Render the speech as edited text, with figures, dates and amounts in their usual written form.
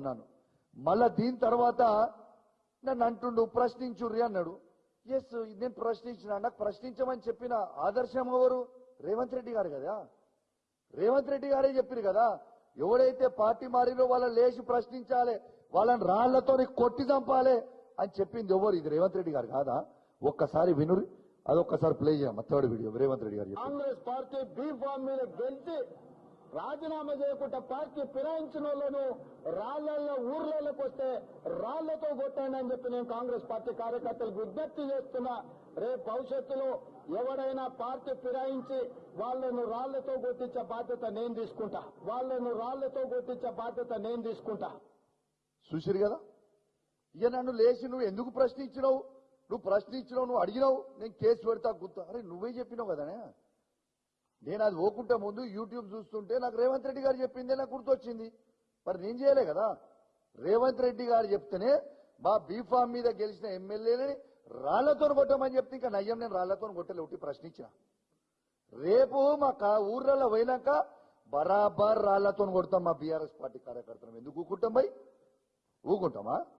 అన్నాను. మళ్ళా దీని తర్వాత నన్ను అంటుండు ప్రశ్నించుర్రి అన్నాడు. ఎస్, నేను ప్రశ్నించిన. నాకు ప్రశ్నించమని చెప్పిన ఆదర్శం ఎవరు? రేవంత్ రెడ్డి గారు కదా. రేవంత్ రెడ్డి గారే చెప్పారు కదా, ఎవడైతే పార్టీ మారినో వాళ్ళని లేచి ప్రశ్నించాలి, వాళ్ళని రాళ్లతో కొట్టి చంపాలి అని చెప్పింది ఎవరు? ఇది రేవంత్ రెడ్డి గారు కాదా? ఒక్కసారి వినురి, అదొక్కసారి ప్లే చేయమ్మా. థర్డ్ వీడియో రేవంత్ రెడ్డి గారు. కాంగ్రెస్ పార్టీ బీ ఫామ్ మీద గెలిచి రాజీనామా చేయకుండా పార్టీ ఫిరాయించిన వాళ్ళను రాళ్లలో ఊర్లలోకి వస్తే రాళ్లతో కొట్టండి అని చెప్పి నేను కాంగ్రెస్ పార్టీ కార్యకర్తలకు విజ్ఞప్తి చేస్తున్నా. రేపు భవిష్యత్తులో ఎవరైనా పార్టీ ఫిరాయించి వాళ్లను రాళ్లతో కొట్టించే బాధ్యత నేను తీసుకుంటా. వాళ్లను రాళ్లతో కొట్టించే బాధ్యత నేను తీసుకుంటా. చూసిరు కదా, ఇక నన్ను లేచి నువ్వు ఎందుకు ప్రశ్నించినావు, నువ్వు ప్రశ్నించినావు, నువ్వు అడిగినావు, నేను కేసు పెడతా గుర్తు. అరే నువ్వే చెప్పినావు కదనే. నేను అది ఓకుంటే ముందు యూట్యూబ్ చూస్తుంటే నాకు రేవంత్ రెడ్డి గారు చెప్పిందే నాకు గుర్తొచ్చింది. మరి నేను చేయలే కదా. రేవంత్ రెడ్డి గారు చెప్తేనే మా బీఫామ్ మీద గెలిచిన ఎమ్మెల్యేలని రాళ్లతో కొట్టమని చెప్తే ఇంకా నయ్యం నేను రాళ్లతో కొట్టలే, ఒకటి ప్రశ్నించిన. రేపు మా ఊర్లలో పోయినాక బరాబర్ రాళ్లతో కొడతాం మా బీఆర్ఎస్ పార్టీ కార్యకర్తలు. ఎందుకు ఊకుంటాం భయ్? ఊకుంటామా?